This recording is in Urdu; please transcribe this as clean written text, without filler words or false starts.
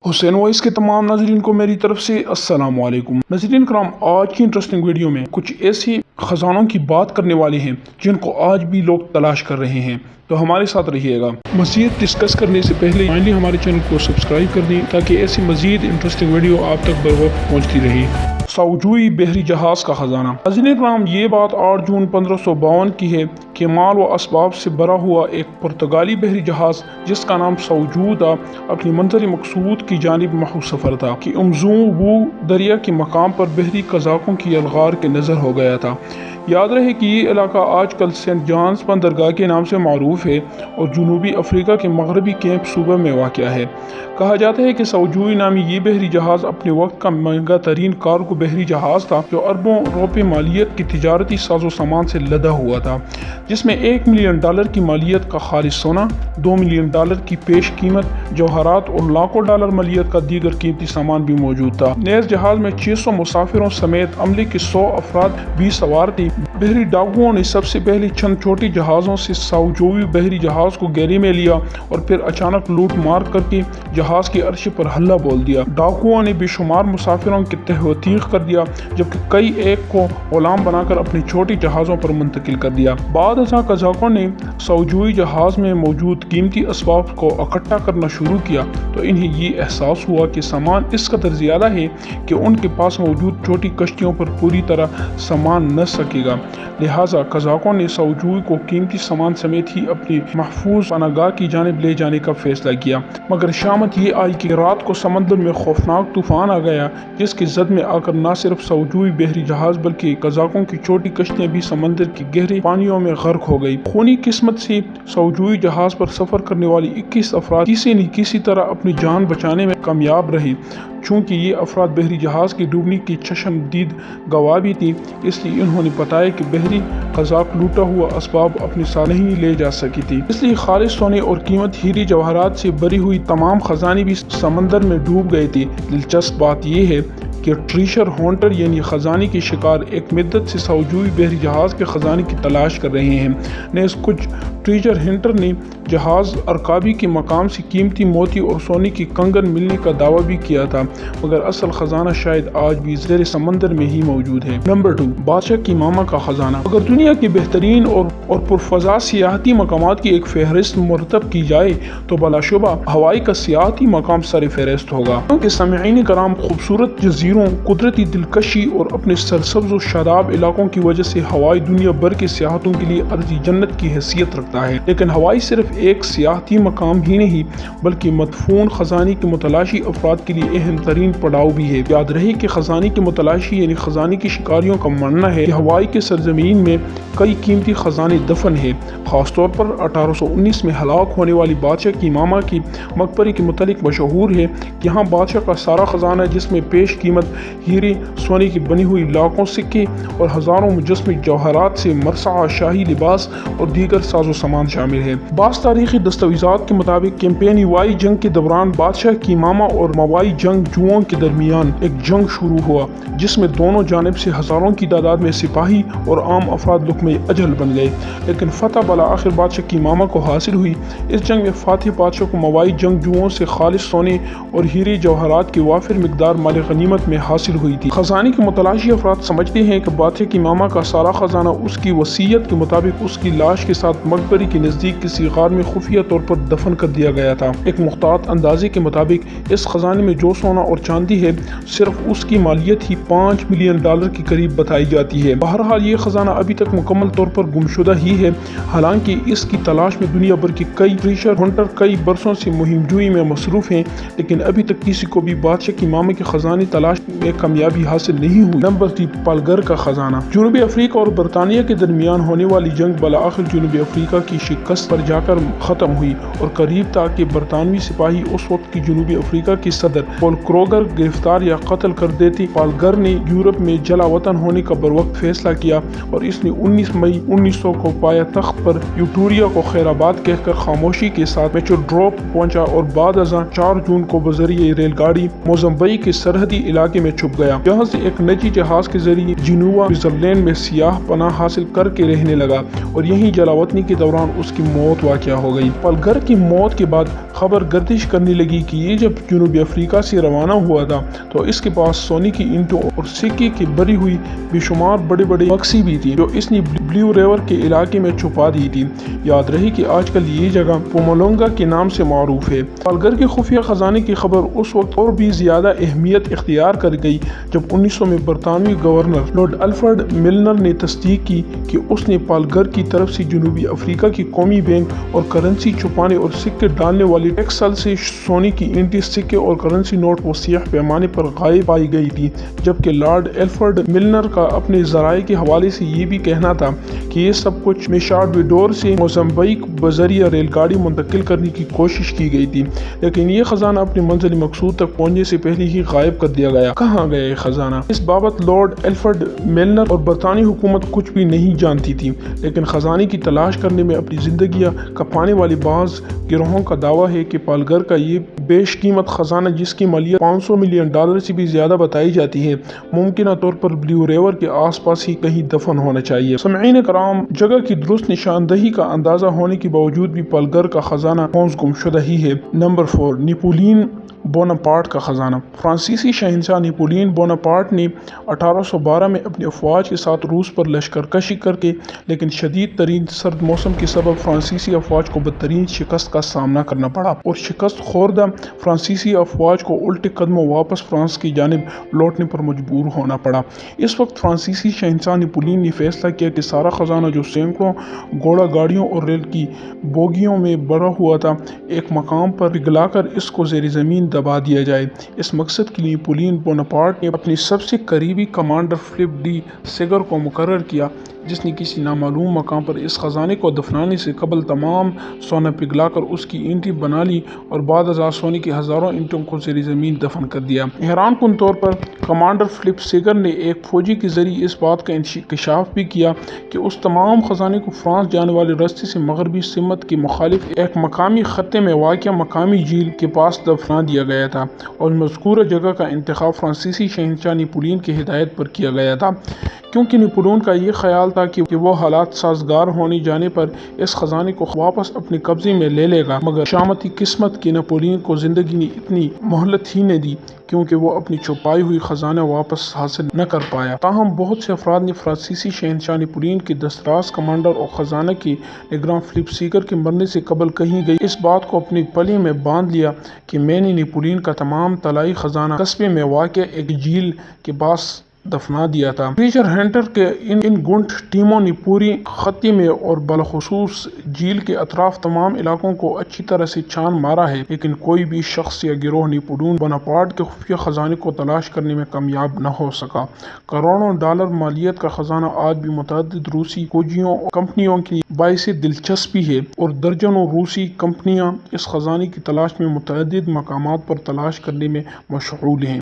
حسین وائس کے تمام ناظرین کو میری طرف سے السلام علیکم۔ ناظرین کرام، آج کی انٹرسٹنگ ویڈیو میں کچھ ایسی خزانوں کی بات کرنے والے ہیں جن کو آج بھی لوگ تلاش کر رہے ہیں، تو ہمارے ساتھ رہیے گا۔ مزید ڈسکس کرنے سے پہلے فائنلی ہمارے چینل کو سبسکرائب کر دیں تاکہ ایسی مزید انٹرسٹنگ ویڈیو آپ تک بر وقت پہنچتی رہے۔ ساوجوئی بحری جہاز کا خزانہ۔ ناظرین کرام، یہ بات 8 جون 1552 کی ہے کہ مال و اسباب سے بھرا ہوا ایک پرتگالی بحری جہاز جس کا نام ساوجو تھا اپنی منظر مقصود کی جانب محو سفر تھا کہ امزوں وو دریا کے مقام پر بحری قزاقوں کی یلغار کے نظر ہو گیا تھا۔ یاد رہے کہ یہ علاقہ آج کل سینٹ جانز بندرگاہ کے نام سے معروف ہے اور جنوبی افریقہ کے مغربی کیپ صوبہ میں واقع ہے۔ کہا جاتا ہے کہ ساوجوئی نامی یہ بحری جہاز اپنے وقت کا مہنگا ترین کارگو بحری جہاز تھا جو اربوں روپے مالیت کی تجارتی ساز و سامان سے لدا ہوا تھا، جس میں $1 ملین کی مالیت کا خالص سونا، $2 ملین کی پیش قیمت جوہرات اور لاکھوں ڈالر مالیت کا دیگر قیمتی سامان بھی موجود تھا۔ نیز جہاز میں 600 مسافروں سمیت عملے کے 100 افراد بھی سوار تھے۔ بحری ڈاکوؤں نے سب سے پہلے چند چھوٹے جہازوں سے ساوجوئی بحری جہاز کو گھیرے میں لیا اور پھر اچانک لوٹ مار کر کے جہاز کے عرصے پر حلہ بول دیا۔ ڈاکوؤں نے بے شمار مسافروں کے تہ و تیغ کر دیا، جبکہ کئی ایک کو غلام بنا کر اپنے چھوٹے جہازوں پر منتقل کر دیا۔ بعد ازاں قزاقوں نے ساوجوئی جہاز میں موجود قیمتی اسباب کو اکٹھا کرنا شروع کیا تو انہیں یہ احساس ہوا کہ سامان اس قدر زیادہ ہے کہ ان کے پاس موجود چھوٹی کشتیوں پر پوری طرح سامان نہ سکے گا۔ لہٰذا قزاقوں نے ساوجوئی کو قیمتی سامان سمیت ہی اپنی محفوظ پناہگاہ کی جانب لے جانے کا فیصلہ کیا، مگر شامت یہ آئی کہ رات کو سمندر میں خوفناک طوفان آ گیا جس کی زد میں آ کر نہ صرف ساوجوئی بحری جہاز بلکہ قزاقوں کی چھوٹی کشتیاں بھی سمندر کے گہرے پانیوں میں غرق ہو گئی۔ خونی قسمت سے ساوجوئی جہاز پر سفر کرنے والی 21 افراد کسی نہ کسی طرح اپنی جان بچانے میں کامیاب رہے۔ چونکہ یہ افراد بحری جہاز کی ڈوبنے کی چشم دید گواہ بھی تھی، اس لیے انہوں نے بتایا کہ بحری قزاق لوٹا ہوا اسباب اپنے ساتھ نہیں لے جا سکی تھی، اس لیے خالص سونے اور قیمت ہیرے جواہرات سے بھری ہوئی تمام خزانے بھی سمندر میں ڈوب گئے تھے۔ دلچسپ بات یہ ہے کہ ٹریشر ہانٹر یعنی خزانے کے شکار ایک مدت سے ساوجوئی بحری جہاز کے خزانے کی تلاش کر رہے ہیں۔ نیز کچھ ٹریجر ہنٹر نے جہاز ارکابی کے مقام سے قیمتی موتی اور سونے کی کنگن ملنے کا دعویٰ بھی کیا تھا، مگر اصل خزانہ شاید آج بھی زیر سمندر میں ہی موجود ہے۔ نمبر 2، بادشاہ کی ماما کا خزانہ۔ اگر دنیا کے بہترین اور پرفضا سیاحتی مقامات کی ایک فہرست مرتب کی جائے تو بلا شبہ ہوائی کا سیاحتی مقام سر فہرست ہوگا، کیونکہ سامعین کرام خوبصورت جزیروں، قدرتی دلکشی اور اپنے سرسبز و شاداب علاقوں کی وجہ سے ہوائی دنیا بھر کے سیاحتوں کے لیے ارضی جنت کی حیثیت رکھتا ہے۔ لیکن ہوائی صرف ایک سیاحتی مقام ہی نہیں بلکہ مدفون خزانے کے متلاشی افراد کے لیے اہم ترین پڑاؤ بھی ہے۔ یاد رہے کہ خزانے کی متلاشی یعنی خزانے کی شکاریوں کا ماننا ہے کہ ہوائی کے سرزمین میں کئی قیمتی خزانے دفن ہیں۔ خاص طور پر 1819 میں ہلاک ہونے والی بادشاہ کی ماما کی مقبرے کے متعلق مشہور ہے۔ یہاں بادشاہ کا سارا خزانہ جس میں پیش قیمت ہیرے، سونے کی بنی ہوئی لاکھوں سکے اور ہزاروں مجسمے جوہرات سے مرصع شاہی لباس اور دیگر ساز و سامان شامل ہے۔ بعض تاریخی دستاویزات کے مطابق کیمپین وائی جنگ کے دوران بادشاہ کی ماما اور موائی جنگ جوؤں کے درمیان ایک جنگ شروع ہوا جس میں دونوں جانب سے ہزاروں کی تعداد میں سپاہی اور عام افراد لقمۂ اجل بن گئے، لیکن فتح بالآخر بادشاہ کی ماما کو حاصل ہوئی۔ اس جنگ میں فاتح بادشاہ کو موائی جنگ جوؤں سے خالص سونے اور ہیرے جوہرات کی وافر مقدار مال غنیمت میں حاصل ہوئی تھی۔ خزانے کے متلاشی افراد سمجھتے ہیں کہ بادشاہ کی ماما کا سارا خزانہ اس کی وصیت کے مطابق اس کی لاش کے ساتھ مقبرے کے نزدیک کسی غار میں خفیہ طور پر دفن کر دیا گیا تھا۔ ایک محتاط اندازے کے مطابق اس خزانے میں جو سونا اور چاندی ہے صرف اس کی مالیت ہی $5 ملین کے قریب بتائی جاتی ہے۔ بہرحال یہ خزانہ ابھی تک مکمل طور پر گمشدہ ہی ہے، حالانکہ اس کی تلاش میں دنیا بھر کے کئی ٹریشر ہنٹر کئی برسوں سے مہم جوئی میں مصروف ہیں، لیکن ابھی تک کسی کو بھی بادشاہ کی ماما کے خزانے تلاش میں کامیابی حاصل نہیں ہوئی۔ نمبر 3، پالگر کا خزانہ۔ جنوبی افریقہ اور برطانیہ کے درمیان ہونے والی جنگ بالآخر جنوبی افریقہ کی شکست پر جا کر ختم ہوئی اور قریب تھا کہ برطانوی سپاہی اس وقت کی جنوبی افریقہ کے صدر پول کروگر گرفتار یا قتل کر دیتے۔ پالگر نے یورپ میں جلا وطن ہونے کا بروقت فیصلہ کیا اور اس نے 19 مئی 1900 کو پایا تخت پر یوٹوریا کو خیر آباد کہہ کر خاموشی کے ساتھ میچو ڈروپ پہنچا اور بعد ازاں 4 جون کو بذریعہ ریل گاڑی موزمبئی کے سرحدی علاقے علاقے میں چھپ گیا، جہاں سے ایک نجی جہاز کے ذریعے جنوبا سوئٹزرلینڈ میں سیاح پناہ حاصل کر کے رہنے لگا اور یہیں جلاوطنی کے دوران اس کی موت واقع ہو گئی۔ پالگر کی موت کے بعد خبر گردش کرنے لگی کہ یہ جب جنوبی افریقہ سے روانہ ہوا تھا تو اس کے پاس سونے کی اینٹوں اور سکے کی بری ہوئی بے شمار بڑے بڑے بکسی بھی تھی جو اس نے بلیو ریور کے علاقے میں چھپا دی تھی۔ یاد رہے کہ آج کل یہ جگہ پومولونگا کے نام سے معروف ہے۔ پالگر کے خفیہ خزانے کی خبر اس وقت اور بھی زیادہ اہمیت اختیار کر گئی جب 1900 میں برطانوی گورنر لارڈ الفریڈ ملنر نے تصدیق کی کہ اس نے پالگر کی طرف سے جنوبی افریقہ کی قومی بینک اور کرنسی چھپانے اور سکے ڈالنے والی ٹیکسل سے سونے کی اینٹیں، سکے اور کرنسی نوٹ وسیع پیمانے پر غائب پائی گئی تھی، جبکہ لارڈ الفریڈ ملنر کا اپنے ذرائع کے حوالے سے یہ بھی کہنا تھا کہ یہ سب کچھ میشاڈوڈور سے موزمبیق بذریعہ ریل گاڑی منتقل کرنے کی کوشش کی گئی تھی، لیکن یہ خزانہ اپنے منزل مقصود تک پہنچنے سے پہلے ہی غائب کر دیا گیا۔ کہاں گیا یہ خزانہ؟ اس بابت لارڈ الفریڈ ملنر اور برطانوی حکومت کچھ بھی نہیں جانتی تھی، لیکن خزانے کی تلاش کرنے میں اپنی زندگیاں کپانے والی بعض گروہوں کا دعویٰ ہے کہ پالگر کا یہ بیش قیمت خزانہ، جس کی مالیت $500 ملین سے بھی زیادہ بتائی جاتی ہے، ممکنہ طور پر بلیو ریور کے آس پاس ہی کہیں دفن ہونا چاہیے۔ سامعین کرام، جگہ کی درست نشاندہی کا اندازہ ہونے کے باوجود بھی پالگر کا خزانہ ہنوز گم شدہ ہی ہے۔ نمبر 4، نیپولین بوناپارٹ کا خزانہ۔ فرانسیسی شہنشاہ نیپولین بوناپارٹ نے 1812 میں اپنی افواج کے ساتھ روس پر لشکر کشی کر کے لیکن شدید ترین سرد موسم کے سبب فرانسیسی افواج کو بدترین شکست کا سامنا کرنا پڑا اور شکست خوردہ فرانسیسی افواج کو الٹے قدموں واپس فرانس کی جانب لوٹنے پر مجبور ہونا پڑا۔ اس وقت فرانسیسی شہنشاہ نیپولین نے فیصلہ کیا کہ سارا خزانہ جو سینکڑوں گھوڑا گاڑیوں اور ریل کی بوگیوں میں بھرا ہوا تھا، ایک مقام پر پگھلا کر اس کو زیر زمین دبا دیا جائے۔ اس مقصد کے لیے نیپولین بوناپارٹ نے اپنے سب سے قریبی کمانڈر فلپ ڈی سیگر کو مقرر کیا، جس نے کسی نامعلوم مقام پر اس خزانے کو دفنانے سے قبل تمام سونا پگھلا کر اس کی اینٹیں بنا لی اور بعد ازاں سونے کی ہزاروں اینٹوں کو زیر زمین دفن کر دیا۔ حیران کن طور پر کمانڈر فلپ سیگر نے ایک فوجی کے ذریعے اس بات کا انکشاف بھی کیا کہ اس تمام خزانے کو فرانس جانے والے راستے سے مغربی سمت کے مخالف ایک مقامی خطے میں واقع مقامی جھیل کے پاس دفنا دیا گیا تھا اور مذکورہ جگہ کا انتخاب فرانسیسی شہنشاہ نیپولین کی ہدایت پر کیا گیا تھا، کیونکہ نیپولین کا یہ خیال تھا کہ وہ حالات سازگار ہونے جانے پر اس خزانے کو واپس اپنے قبضے میں لے لے گا، مگر شامتی قسمت کے نیپولین کو زندگی نے اتنی مہلت ہی نہ دی کیونکہ وہ اپنی چھپائی ہوئی خزانہ واپس حاصل نہ کر پایا۔ تاہم بہت سے افراد نے فرانسیسی شہنشاہ نیپولین کے دستراز کمانڈر اور خزانہ کے نگراں فلپ سیگر کے مرنے سے قبل کہیں گئی اس بات کو اپنی پلی میں باندھ لیا کہ میں نے نیپولین کا تمام طلائی خزانہ قصبے میں واقع ایک جھیل کے پاس دفنا دیا تھا۔ ٹریجر ہنٹر کے ان گنٹ ٹیموں نے پوری خطے میں اور بالخصوص جھیل کے اطراف تمام علاقوں کو اچھی طرح سے چھان مارا ہے، لیکن کوئی بھی شخص یا گروہ نیپولین بوناپارٹ کے خفیہ خزانے کو تلاش کرنے میں کامیاب نہ ہو سکا۔ کروڑوں ڈالر مالیت کا خزانہ آج بھی متعدد روسی فوجیوں اور کمپنیوں کی باعث دلچسپی ہے اور درجنوں روسی کمپنیاں اس خزانے کی تلاش میں متعدد مقامات پر تلاش کرنے میں مشغول ہیں۔